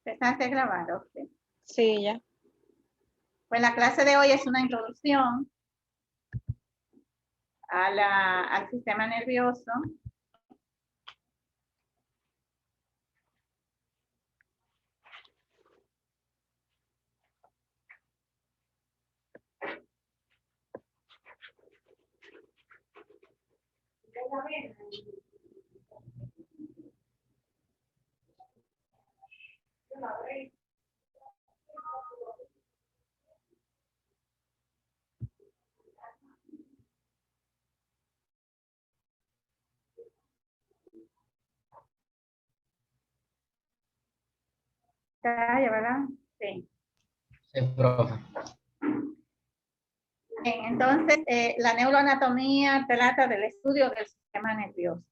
¿Empezaste a grabar? Okay. Sí, ya. Pues la clase de hoy es una introducción al sistema nervioso. ¿Verdad? Sí. Sí, profe. Bien, entonces, la neuroanatomía trata del estudio del sistema nervioso.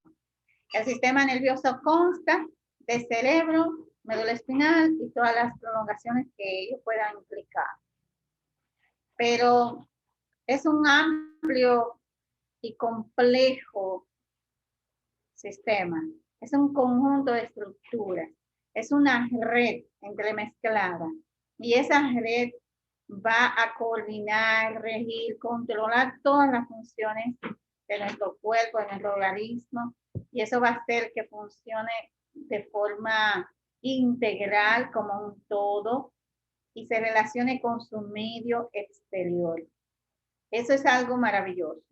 El sistema nervioso consta de cerebro, médula espinal y todas las prolongaciones que ellos puedan implicar. Pero es un amplio y complejo sistema. Es un conjunto de estructuras. Es una red entremezclada. Y esa red va a coordinar, regir, controlar todas las funciones de nuestro cuerpo, de nuestro organismo. Y eso va a hacer que funcione de forma integral como un todo y se relacione con su medio exterior. Eso es algo maravilloso.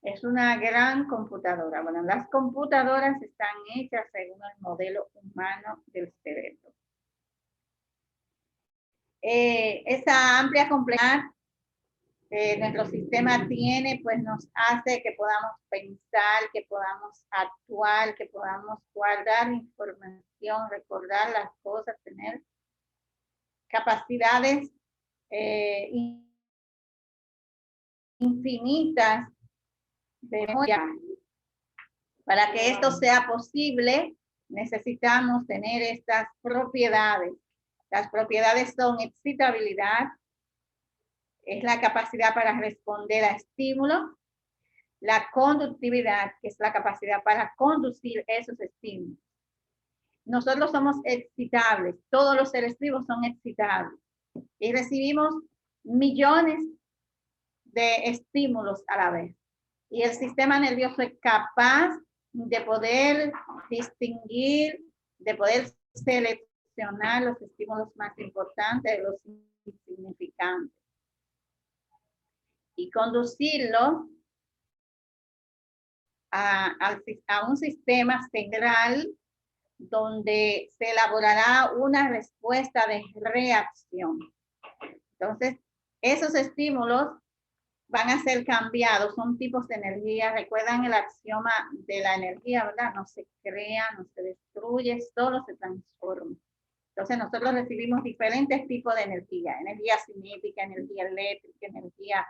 Es una gran computadora. Bueno, las computadoras están hechas según el modelo humano del cerebro. Esa amplia complejidad que nuestro sistema tiene, pues nos hace que podamos pensar, que podamos actuar, que podamos guardar información, recordar las cosas, tener capacidades infinitas de memoria. Para que esto sea posible, necesitamos tener estas propiedades. Las propiedades son excitabilidad, es la capacidad para responder a estímulos, la conductividad, que es la capacidad para conducir esos estímulos. Nosotros somos excitables, todos los seres vivos son excitables y recibimos millones de estímulos a la vez. Y el sistema nervioso es capaz de poder distinguir, de poder seleccionar los estímulos más importantes de los insignificantes y conducirlo a un sistema central donde se elaborará una respuesta de reacción. Entonces, esos estímulos van a ser cambiados, son tipos de energía. Recuerdan el axioma de la energía, ¿verdad? No se crea, no se destruye, solo se transforma. Entonces nosotros recibimos diferentes tipos de energía cinética, energía eléctrica, energía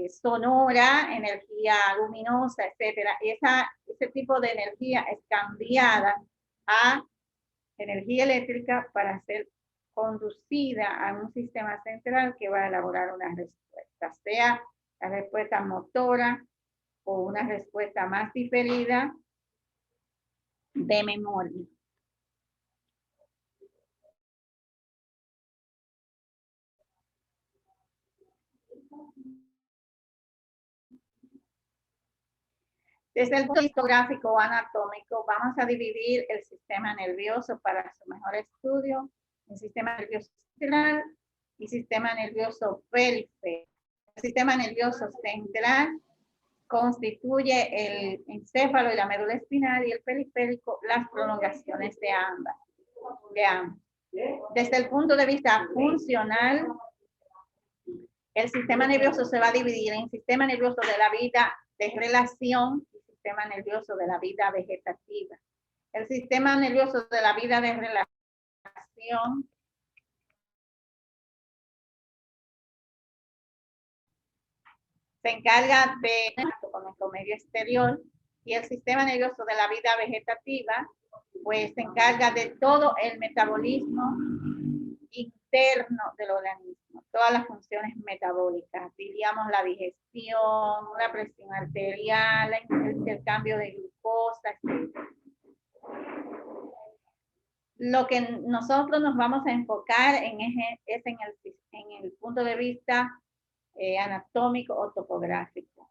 sonora, energía luminosa, etcétera. Ese tipo de energía es cambiada a energía eléctrica para ser conducida a un sistema central que va a elaborar una respuesta, sea la respuesta motora o una respuesta más diferida de memoria. Desde el punto de vista gráfico o anatómico, vamos a dividir el sistema nervioso para su mejor estudio en sistema nervioso central y sistema nervioso periférico. El sistema nervioso central constituye el encéfalo y la médula espinal y el periférico las prolongaciones de ambas. Desde el punto de vista funcional, el sistema nervioso se va a dividir en sistema nervioso de la vida de relación y sistema nervioso de la vida vegetativa. El sistema nervioso de la vida de relación se encarga de con nuestro medio exterior y el sistema nervioso de la vida vegetativa pues se encarga de todo el metabolismo interno del organismo, todas las funciones metabólicas, diríamos la digestión, la presión arterial, el intercambio de glucosa, etc. Lo que nosotros nos vamos a enfocar es en el punto de vista anatómico o topográfico,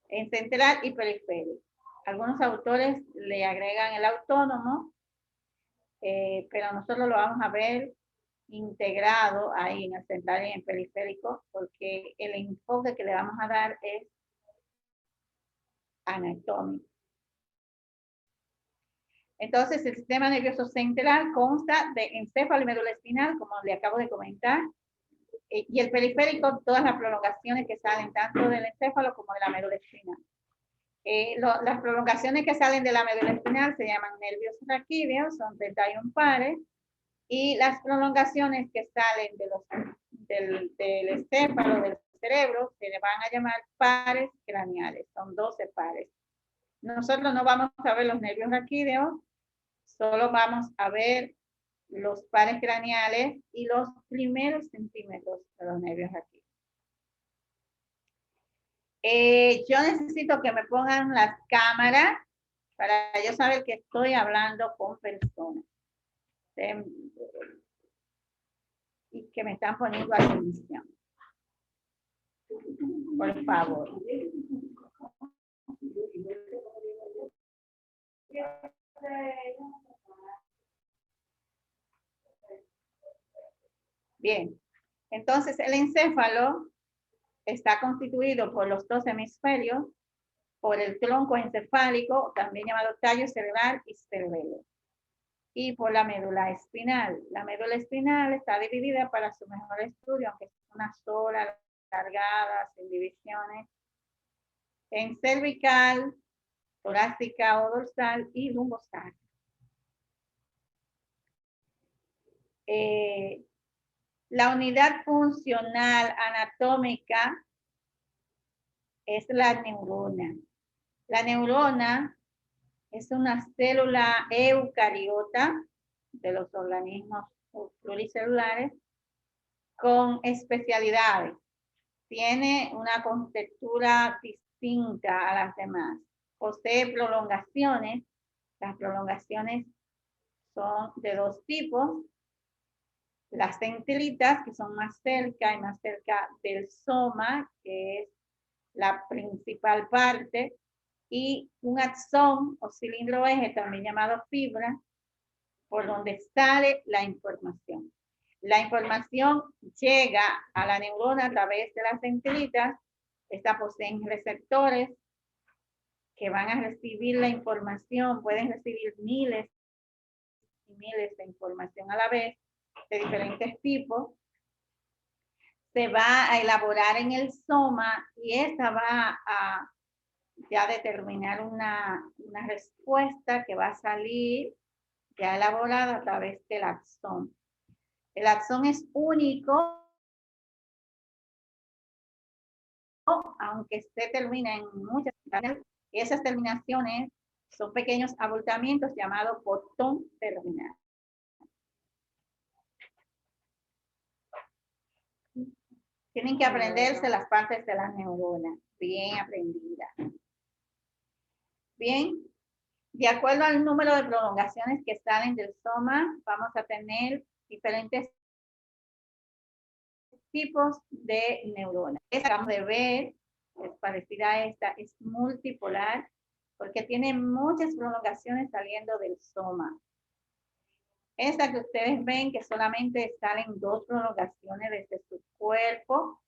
en central y periférico. Algunos autores le agregan el autónomo, pero nosotros lo vamos a ver integrado ahí en el central y en el periférico, porque el enfoque que le vamos a dar es anatómico. Entonces, el sistema nervioso central consta de encéfalo y médula espinal, como le acabo de comentar, y el periférico, todas las prolongaciones que salen tanto del encéfalo como de la médula espinal. Las prolongaciones que salen de la médula espinal se llaman nervios raquídeos, son 31 pares, y las prolongaciones que salen del encéfalo, del cerebro, se le van a llamar pares craneales, son 12 pares. Nosotros no vamos a ver los nervios raquídeos, solo vamos a ver los pares craneales y los primeros centímetros de los nervios raquídeos. Yo necesito que me pongan las cámaras para yo saber que estoy hablando con personas. Y que me están poniendo atención. Por favor. Bien, entonces el encéfalo está constituido por los dos hemisferios, por el tronco encefálico, también llamado tallo cerebral y cerebelo, y por la médula espinal. La médula espinal está dividida para su mejor estudio, aunque es una sola, alargada, sin divisiones, en cervical, torácica o dorsal y lumbosacral. La unidad funcional anatómica es la neurona. La neurona es una célula eucariota de los organismos pluricelulares con especialidades. Tiene una contextura distinta a las demás. Posee prolongaciones. Las prolongaciones son de dos tipos. Las centrilitas, que son más cerca del soma, que es la principal parte, y un axón o cilindro eje, también llamado fibra, por donde sale la información. La información llega a la neurona a través de las centrilitas. Estas poseen receptores que van a recibir la información, pueden recibir miles y miles de información a la vez, de diferentes tipos. Se va a elaborar en el soma y esta va a ya determinar una respuesta que va a salir ya elaborada a través del axón. El axón es único, aunque se termina en muchas terminales, y esas terminaciones son pequeños abultamientos llamados botón terminal. Tienen que aprenderse las partes de las neuronas, bien aprendidas. Bien, de acuerdo al número de prolongaciones que salen del soma, vamos a tener diferentes tipos de neuronas. Esta acabamos de ver, es parecida a esta, es multipolar, porque tiene muchas prolongaciones saliendo del soma. Esta que ustedes ven que solamente salen dos prolongaciones desde su cuerpo,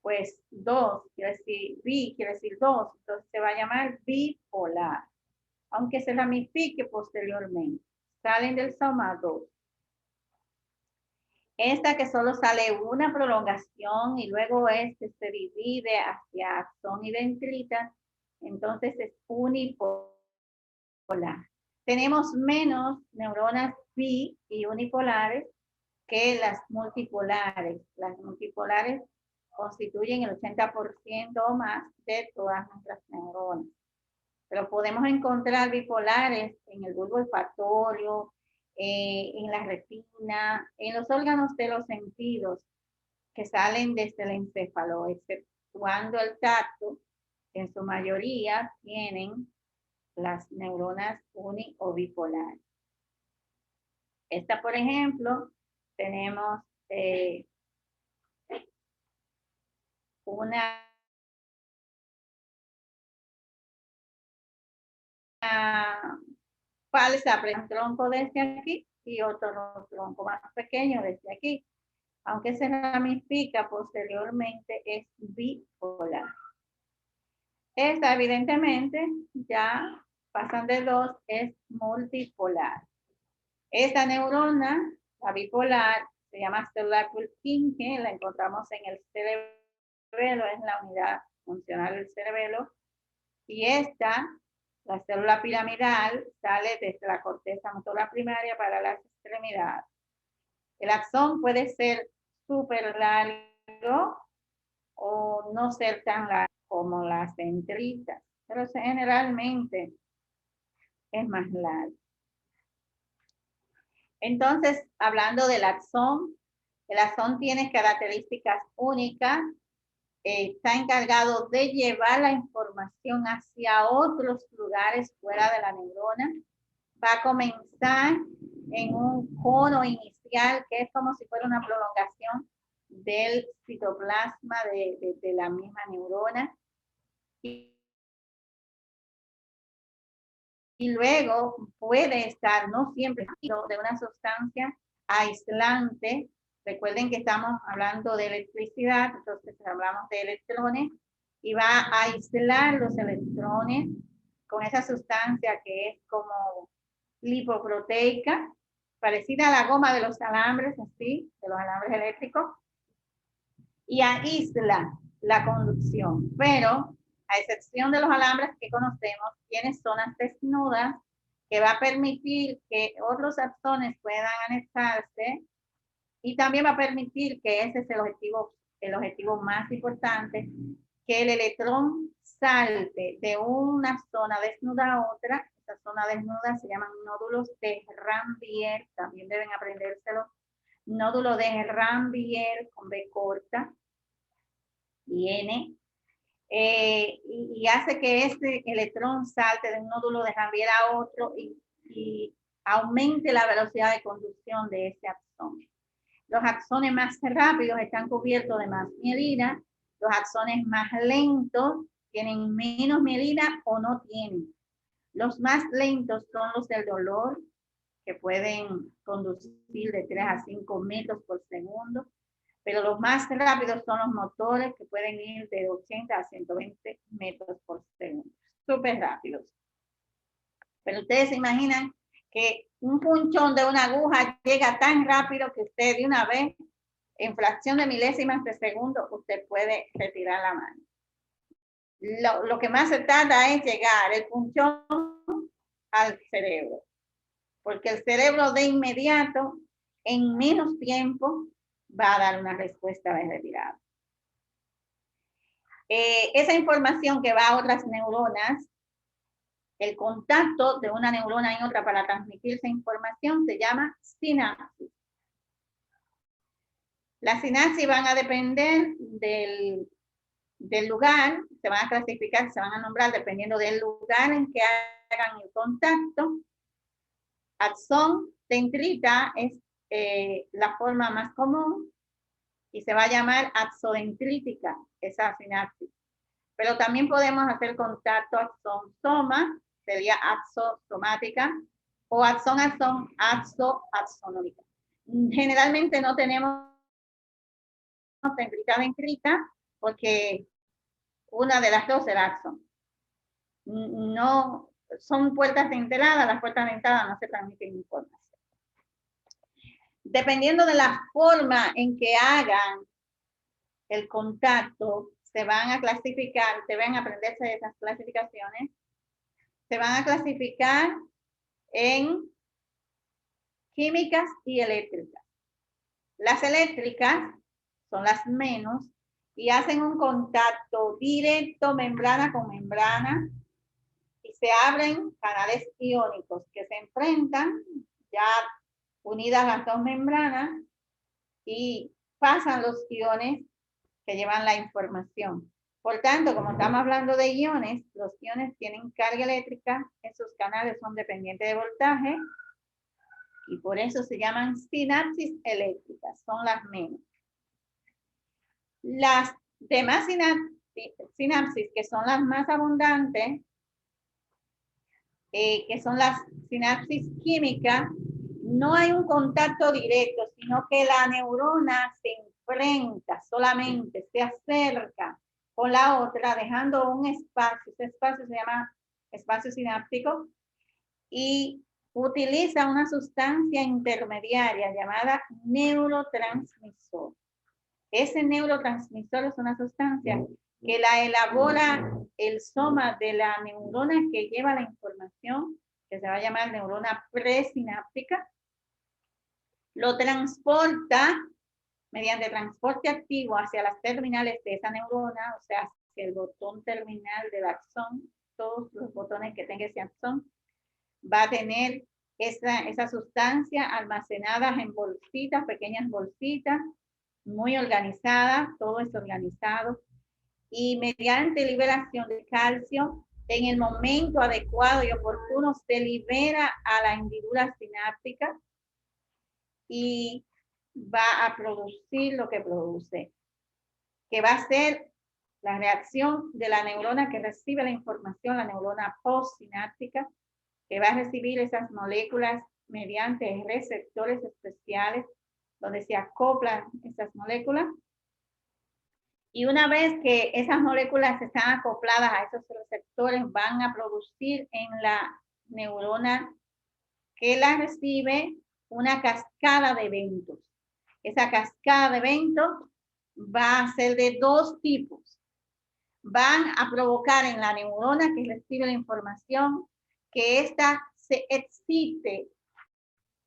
pues dos, quiere decir bi, quiere decir dos, entonces se va a llamar bipolar, aunque se ramifique posteriormente. Salen del soma dos. Esta que solo sale una prolongación y luego se divide hacia axón y dendrita, entonces es unipolar. Tenemos menos neuronas bi y unipolares que las multipolares. Las multipolares constituyen el 80% o más de todas nuestras neuronas. Pero podemos encontrar bipolares en el bulbo olfatorio, en la retina, en los órganos de los sentidos que salen desde el encéfalo, exceptuando el tacto, en su mayoría tienen las neuronas uni o bipolares. Esta, por ejemplo, tenemos una falsa, un tronco desde aquí y otro tronco más pequeño desde aquí. Aunque se ramifica posteriormente, es bipolar. Esta, evidentemente, ya pasan de 2, es multipolar. Esta neurona, la bipolar, se llama celular Purkinje, la encontramos en el cerebelo, es la unidad funcional del cerebelo. Y esta, la célula piramidal, sale desde la corteza motora primaria para las extremidades. El axón puede ser súper largo o no ser tan largo como las dendritas, pero generalmente es más largo. Entonces, hablando del axón, el axón tiene características únicas, está encargado de llevar la información hacia otros lugares fuera de la neurona. Va a comenzar en un cono inicial que es como si fuera una prolongación del citoplasma de la misma neurona. Y luego puede estar, no siempre, de una sustancia aislante. Recuerden que estamos hablando de electricidad, entonces hablamos de electrones y va a aislar los electrones con esa sustancia que es como lipoproteica, parecida a la goma de los alambres, así, de los alambres eléctricos, y aísla la conducción, pero a excepción de los alambres que conocemos, tiene zonas desnudas que va a permitir que otros axones puedan anexarse y también va a permitir que ese es el objetivo más importante, que el electrón salte de una zona desnuda a otra. Esa zona desnuda se llaman nódulos de Ranvier, también deben aprendérselo. Nódulo de Ranvier con B corta y N. Y hace que este electrón salte de un nódulo de Ranvier a otro y aumente la velocidad de conducción de ese axón. Los axones más rápidos están cubiertos de más mielina, los axones más lentos tienen menos mielina o no tienen. Los más lentos son los del dolor, que pueden conducir de 3 a 5 metros por segundo. Pero los más rápidos son los motores, que pueden ir de 80 a 120 metros por segundo. Súper rápidos. Pero ustedes se imaginan que un punchón de una aguja llega tan rápido que usted de una vez, en fracción de milésimas de segundo, usted puede retirar la mano. Lo que más se tarda es llegar el punchón al cerebro. Porque el cerebro de inmediato, en menos tiempo, va a dar una respuesta de retirada. Esa información que va a otras neuronas, el contacto de una neurona en otra para transmitir esa información se llama sinapsis. Las sinapsis van a depender del lugar, se van a clasificar, se van a nombrar dependiendo del lugar en que hagan el contacto. Axón, dendrita es la forma más común y se va a llamar axodendrítica, esa sinapsis. Pero también podemos hacer contacto axón-soma, sería axosomática, o axón-axón, axonómica. Generalmente no tenemos dendrita porque una de las dos será axón. No, son puertas denteladas, las puertas dentadas no se transmiten información. Dependiendo de la forma en que hagan el contacto, se van a clasificar, deben aprenderse de esas clasificaciones, se van a clasificar en químicas y eléctricas. Las eléctricas son las menos y hacen un contacto directo membrana con membrana y se abren canales iónicos que se enfrentan ya unidas las dos membranas y pasan los iones que llevan la información. Por tanto, como estamos hablando de iones, los iones tienen carga eléctrica, en sus canales son dependientes de voltaje Y por eso se llaman sinapsis eléctricas, son las menos. Las demás sinapsis, que son las más abundantes, que son las sinapsis químicas, no hay un contacto directo, sino que la neurona se enfrenta solamente, se acerca con la otra, dejando un espacio. Ese espacio se llama espacio sináptico y utiliza una sustancia intermediaria llamada neurotransmisor. Ese neurotransmisor es una sustancia que la elabora el soma de la neurona que lleva la información, que se va a llamar neurona presináptica, lo transporta mediante transporte activo hacia las terminales de esa neurona, o sea, hacia el botón terminal del axón, todos los botones que tenga ese axón, va a tener esa sustancia almacenada en bolsitas, pequeñas bolsitas, muy organizadas, todo es organizado, y mediante liberación de calcio, en el momento adecuado y oportuno, se libera a la hendidura sináptica y va a producir lo que produce, que va a ser la reacción de la neurona que recibe la información, la neurona postsináptica, que va a recibir esas moléculas mediante receptores especiales donde se acoplan esas moléculas. Y una vez que esas moléculas están acopladas a esos receptores, van a producir en la neurona que la recibe una cascada de eventos. Esa cascada de eventos va a ser de dos tipos. Van a provocar en la neurona que recibe la información que ésta se excite,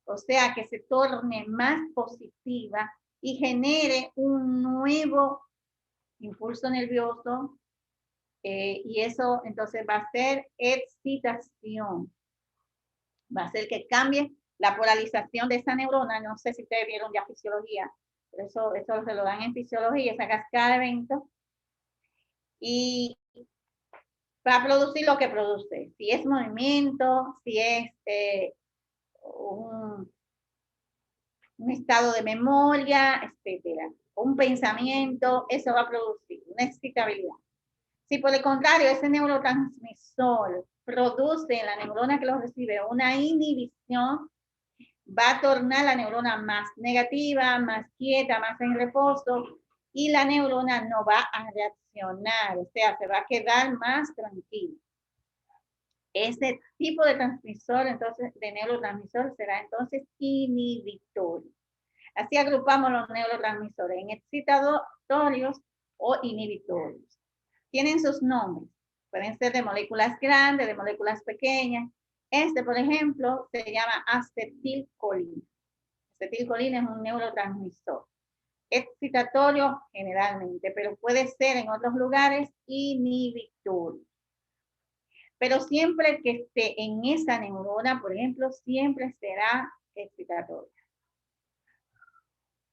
o sea, que se torne más positiva y genere un nuevo impulso nervioso, y eso entonces va a ser excitación. Va a hacer que cambie la polarización de esa neurona. No sé si ustedes vieron ya fisiología, pero eso se lo dan en fisiología, esa cascada de eventos. Y va a producir lo que produce. Si es movimiento, si es un estado de memoria, etcétera. Un pensamiento, eso va a producir una excitabilidad. Si por el contrario ese neurotransmisor produce en la neurona que lo recibe una inhibición, va a tornar la neurona más negativa, más quieta, más en reposo, y la neurona no va a reaccionar, o sea, se va a quedar más tranquila. Ese tipo de transmisor, entonces, de neurotransmisor será entonces inhibitorio. Así agrupamos los neurotransmisores en excitatorios o inhibitorios. Tienen sus nombres. Pueden ser de moléculas grandes, de moléculas pequeñas. Este, por ejemplo, se llama acetilcolina. Acetilcolina es un neurotransmisor excitatorio generalmente, pero puede ser en otros lugares inhibitorio. Pero siempre que esté en esa neurona, por ejemplo, siempre será excitatorio.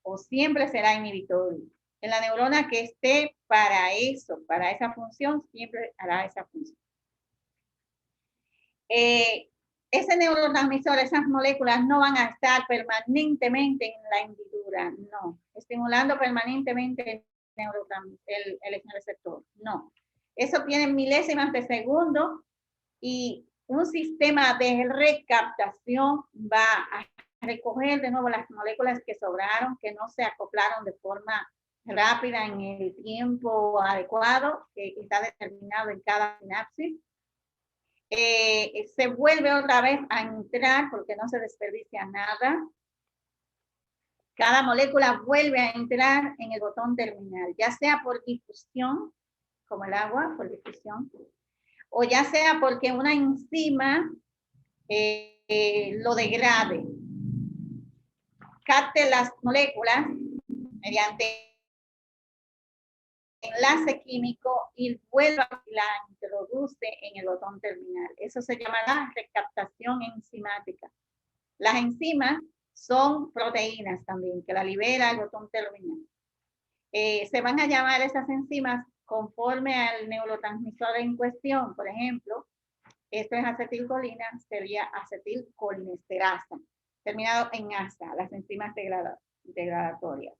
O siempre será inhibitorio. En la neurona que esté para eso, para esa función, siempre hará esa función. Ese neurotransmisor, esas moléculas no van a estar permanentemente en la hendidura, no. Estimulando permanentemente el receptor, no. Eso tiene milésimas de segundo y un sistema de recaptación va a recoger de nuevo las moléculas que sobraron, que no se acoplaron de forma rápida en el tiempo adecuado, que está determinado en cada sinapsis. Se vuelve otra vez a entrar porque no se desperdicia nada. Cada molécula vuelve a entrar en el botón terminal, ya sea por difusión, como el agua, por difusión, o ya sea porque una enzima lo degrade, capte las moléculas mediante enlace químico y vuelva y la introduce en el botón terminal. Eso se llamará recaptación enzimática. Las enzimas son proteínas también, que la libera el botón terminal. Se van a llamar esas enzimas conforme al neurotransmisor en cuestión. Por ejemplo, esto es acetilcolina, sería acetilcolinesterasa. terminado en asa, las enzimas degradatorias.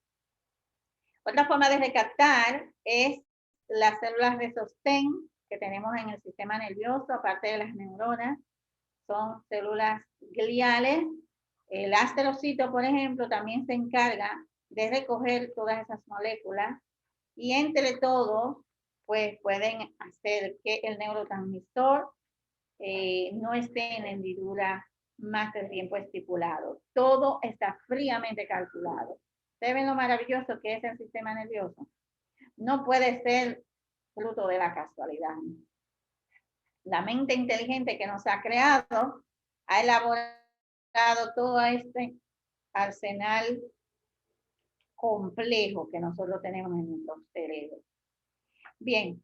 Otra forma de recaptar es las células de sostén que tenemos en el sistema nervioso, aparte de las neuronas, son células gliales. El asterocito, por ejemplo, también se encarga de recoger todas esas moléculas y entre todos, pues pueden hacer que el neurotransmisor no esté en hendidura más del tiempo estipulado. Todo está fríamente calculado. ¿Ustedes ven lo maravilloso que es el sistema nervioso? No puede ser fruto de la casualidad. La mente inteligente que nos ha creado ha elaborado todo este arsenal complejo que nosotros tenemos en nuestro cerebro. Bien,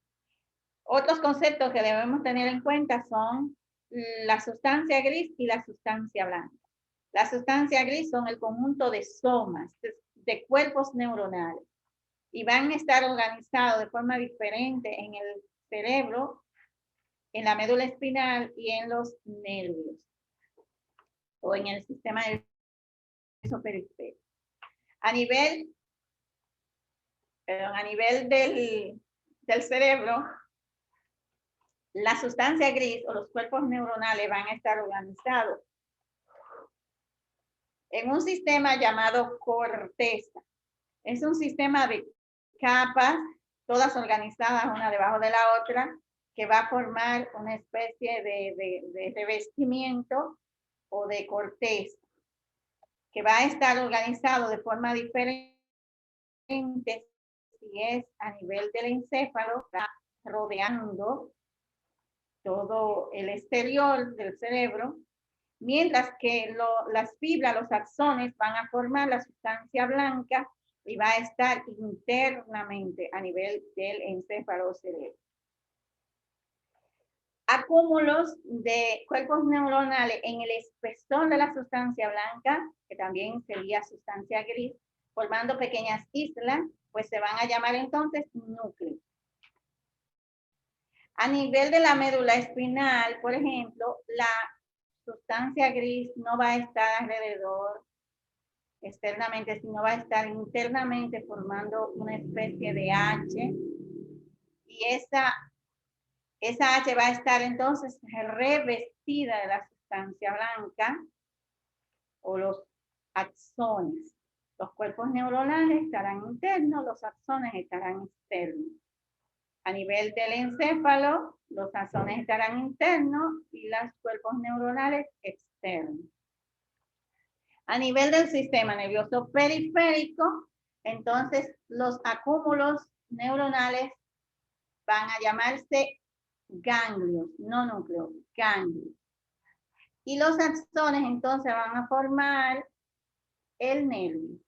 otros conceptos que debemos tener en cuenta son la sustancia gris y la sustancia blanca. La sustancia gris son el conjunto de somas, de cuerpos neuronales, y van a estar organizados de forma diferente en el cerebro, en la médula espinal y en los nervios, o en el sistema nervioso periférico. A nivel del cerebro, la sustancia gris o los cuerpos neuronales van a estar organizados en un sistema llamado corteza. Es un sistema de capas, todas organizadas una debajo de la otra, que va a formar una especie de revestimiento o de corteza, que va a estar organizado de forma diferente si es a nivel del encéfalo, está rodeando todo el exterior del cerebro, mientras que las fibras, los axones, van a formar la sustancia blanca y va a estar internamente a nivel del encéfalo cerebro. Acúmulos de cuerpos neuronales en el espesor de la sustancia blanca, que también sería sustancia gris, formando pequeñas islas, pues se van a llamar entonces núcleos. A nivel de la médula espinal, por ejemplo, la sustancia gris no va a estar alrededor externamente, sino va a estar internamente formando una especie de H, y esa H va a estar entonces revestida de la sustancia blanca o los axones. Los cuerpos neuronales estarán internos, los axones estarán externos. A nivel del encéfalo, los axones estarán internos y los cuerpos neuronales externos. A nivel del sistema nervioso periférico, entonces los acúmulos neuronales van a llamarse ganglios, no núcleos, ganglios. Y los axones entonces van a formar el nervio.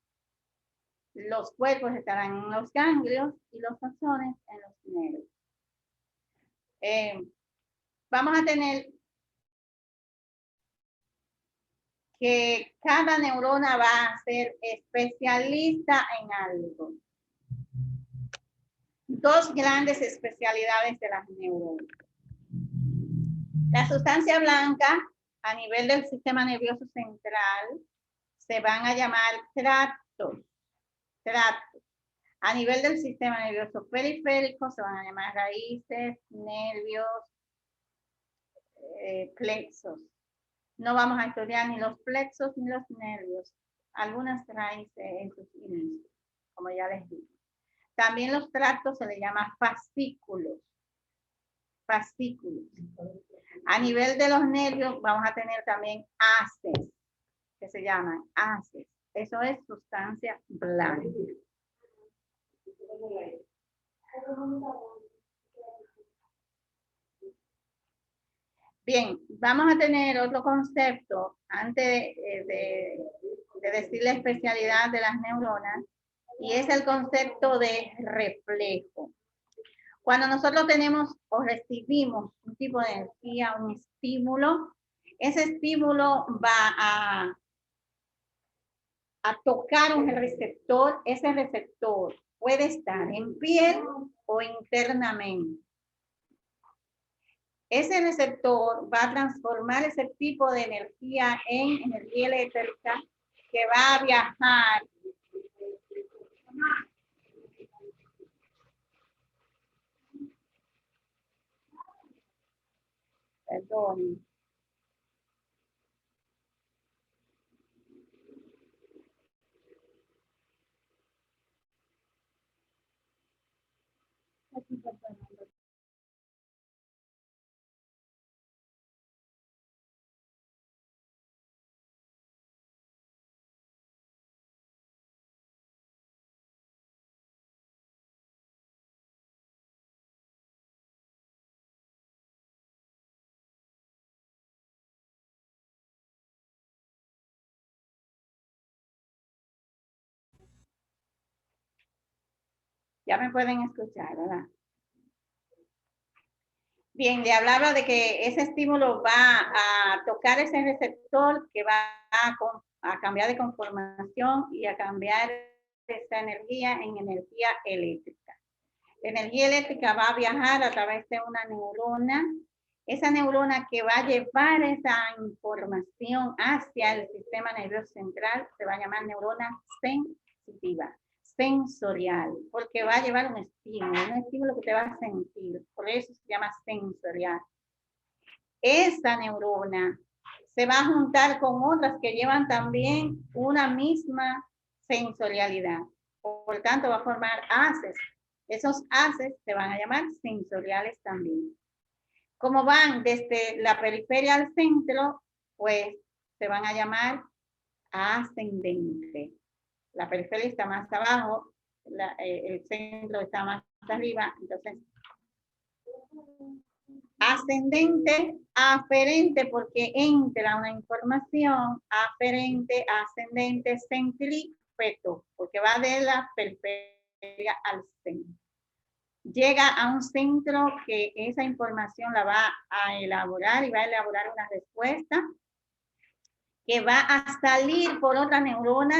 Los cuerpos estarán en los ganglios y los axones en los nervios. Vamos a tener que cada neurona va a ser especialista en algo. Dos grandes especialidades de las neuronas. La sustancia blanca, a nivel del sistema nervioso central, se van a llamar tractos. A nivel del sistema nervioso periférico, se van a llamar raíces, nervios, plexos. No vamos a estudiar ni los plexos ni los nervios. Algunas raíces en sus inicios, como ya les dije. También los tractos se les llama fascículos. Fascículos. A nivel de los nervios vamos a tener también haces, que se llaman haces. Eso es sustancia blanca. Bien, vamos a tener otro concepto antes de decir la especialidad de las neuronas, y es el concepto de reflejo. Cuando nosotros tenemos o recibimos un tipo de energía, un estímulo, ese estímulo va a tocar un receptor. Ese receptor puede estar en piel o internamente. ese receptor va a transformar ese tipo de energía en energía eléctrica que va a viajar perdón, ya me pueden escuchar, ¿verdad? Bien, le hablaba de que ese estímulo va a tocar ese receptor que va a cambiar de conformación y a cambiar esa energía en energía eléctrica. La energía eléctrica va a viajar a través de una neurona. Esa neurona que va a llevar esa información hacia el sistema nervioso central se va a llamar neurona sensitiva, sensorial, porque va a llevar un estímulo que te va a sentir. Por eso se llama sensorial. Esa neurona se va a juntar con otras que llevan también una misma sensorialidad. Por tanto, va a formar haces. Esos haces se van a llamar sensoriales también. Como van desde la periferia al centro, pues se van a llamar ascendente. La periferia está más abajo, el centro está más arriba, entonces ascendente, aferente, porque entra una información, aferente, ascendente, centrípeto, porque va de la periferia al centro. Llega a un centro que esa información la va a elaborar y va a elaborar una respuesta que va a salir por otra neurona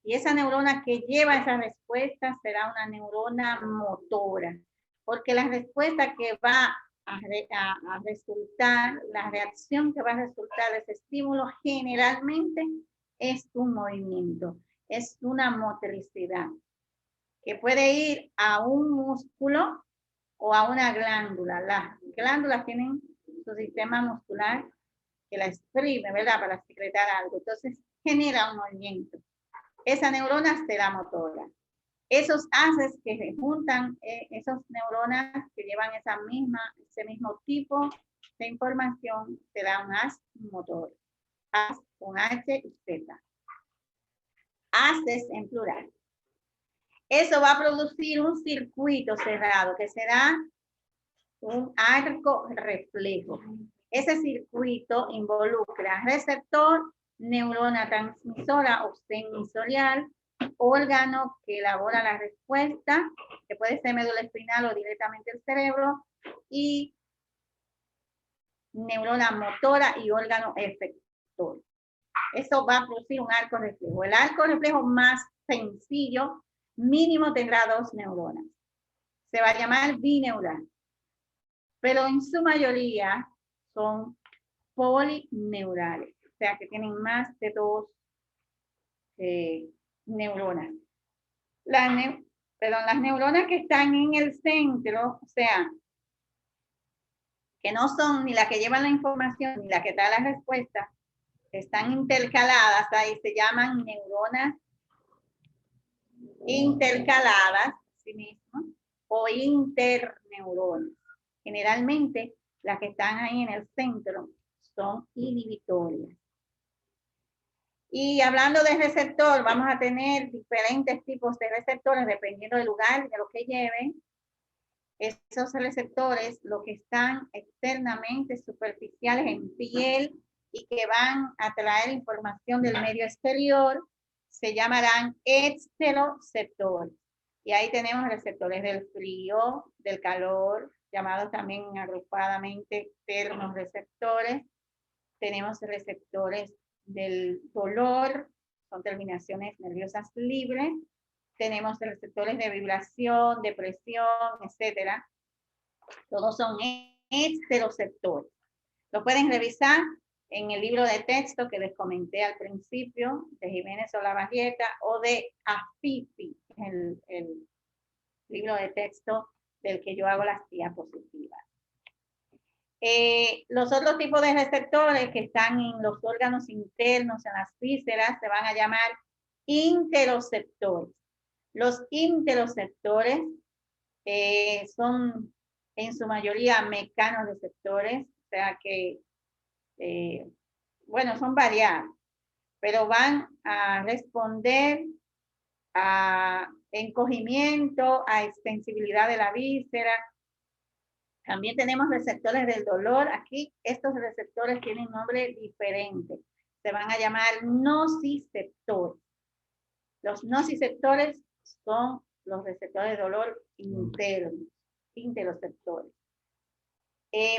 y esa neurona que lleva esa respuesta será una neurona motora, porque la respuesta que va a resultar, la reacción que va a resultar de ese estímulo generalmente es un movimiento, es una motricidad que puede ir a un músculo o a una glándula. Las glándulas tienen su sistema muscular que la exprime, ¿verdad? Para secretar algo. Entonces genera un movimiento. Esa neurona será motora. Esos haces que se juntan, esas neuronas que llevan ese mismo tipo de información, será un haz motor. Haz con H y Z. Haces en plural. Eso va a producir un circuito cerrado que será un arco reflejo. Ese circuito involucra receptor, neurona transmisora o sensorial, órgano que elabora la respuesta, que puede ser médula espinal o directamente el cerebro, y neurona motora y órgano efector. Eso va a producir un arco reflejo. El arco reflejo más sencillo, mínimo tendrá 2 neuronas. Se va a llamar bineural. Pero en su mayoría son polineurales, o sea que tienen más de 2 neuronas. Las neuronas que están en el centro, o sea, que no son ni las que llevan la información ni las que dan la respuesta, están intercaladas, ahí se llaman neuronas intercaladas, sí mismo, o interneuronas. Generalmente, las que están ahí en el centro son inhibitorias. Y hablando de receptor, vamos a tener diferentes tipos de receptores dependiendo del lugar de lo que lleven. Esos receptores, lo que están externamente superficiales en piel y que van a traer información del medio exterior, se llamarán exteroceptores. Y ahí tenemos receptores del frío, del calor, llamados también agrupadamente termorreceptores. Tenemos receptores del dolor, son terminaciones nerviosas libres. Tenemos receptores de vibración, de presión, etcétera. Todos son esteroceptores. Lo pueden revisar en el libro de texto que les comenté al principio, de Jiménez Olavarrieta, o de AFIFI, el libro de texto del que yo hago las diapositivas. Los otros tipos de receptores que están en los órganos internos, en las vísceras, se van a llamar interoceptores. Los interoceptores son en su mayoría mecanorreceptores, o sea que, bueno, son variables, pero van a responder a encogimiento, a extensibilidad de la víscera. También tenemos receptores del dolor. Aquí estos receptores tienen nombre diferente. Se van a llamar nociceptores. Los nociceptores son los receptores de dolor internos, interoceptores.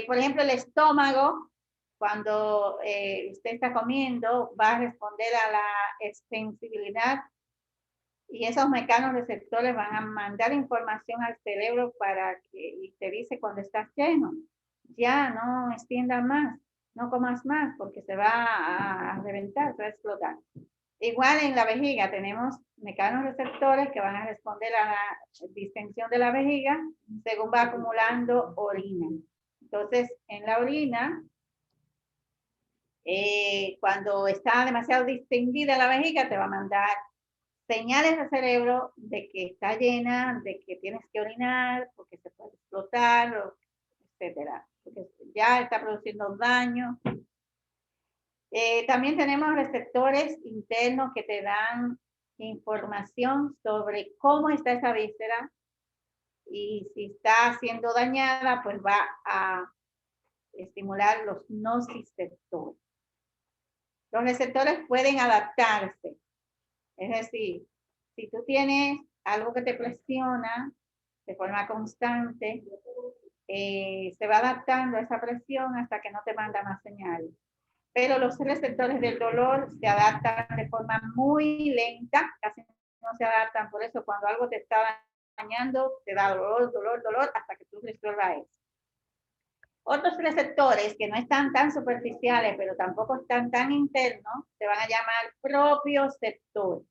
Por ejemplo, el estómago, cuando usted está comiendo, va a responder a la extensibilidad y esos mecanorreceptores van a mandar información al cerebro para que, y te dice cuando estás lleno, ya no extiendas más, no comas más porque se va a reventar, se va a explotar. Igual en la vejiga tenemos mecanorreceptores que van a responder a la distensión de la vejiga según va acumulando orina. Entonces, en la orina, cuando está demasiado distendida la vejiga, te va a mandar señales al cerebro de que está llena, de que tienes que orinar, porque se puede explotar, etcétera, porque ya está produciendo daño. También tenemos receptores internos que te dan información sobre cómo está esa víscera y si está siendo dañada, pues va a estimular los nociceptores. Los receptores pueden adaptarse. Es decir, si tú tienes algo que te presiona de forma constante, se va adaptando a esa presión hasta que no te manda más señales. Pero los receptores del dolor se adaptan de forma muy lenta, casi no se adaptan. Por eso cuando algo te está dañando, te da dolor, dolor, dolor, hasta que tú resuelvas eso. Otros receptores que no están tan superficiales, pero tampoco están tan internos, se van a llamar propioceptores.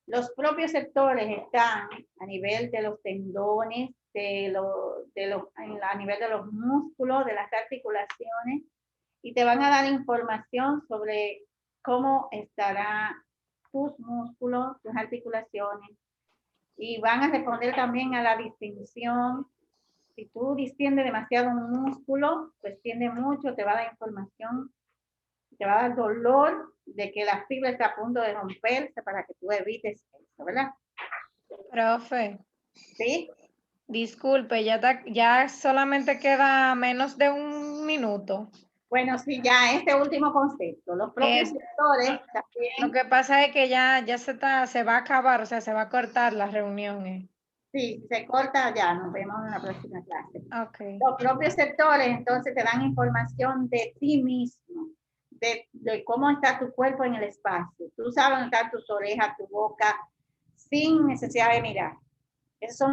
Los propioceptores están a nivel de los tendones, a nivel de los músculos, de las articulaciones, y te van a dar información sobre cómo estarán tus músculos, tus articulaciones, y van a responder también a la distinción. Si tú distiendes demasiado un músculo, pues tiende mucho, te va a dar información, te va a dar dolor de que la fibra está a punto de romperse para que tú evites eso, ¿verdad? Profe, ¿Sí? disculpe, ya solamente queda menos de un minuto. Bueno, sí, ya este último concepto, los propios sectores también. Lo que pasa es que ya se va a acabar, o sea, se va a cortar las reuniones. Sí, se corta ya, nos vemos en la próxima clase. Okay. Los propios sectores entonces te dan información de ti mismo, de cómo está tu cuerpo en el espacio. Tú sabes dónde están tus orejas, tu boca, sin necesidad de mirar. Esos son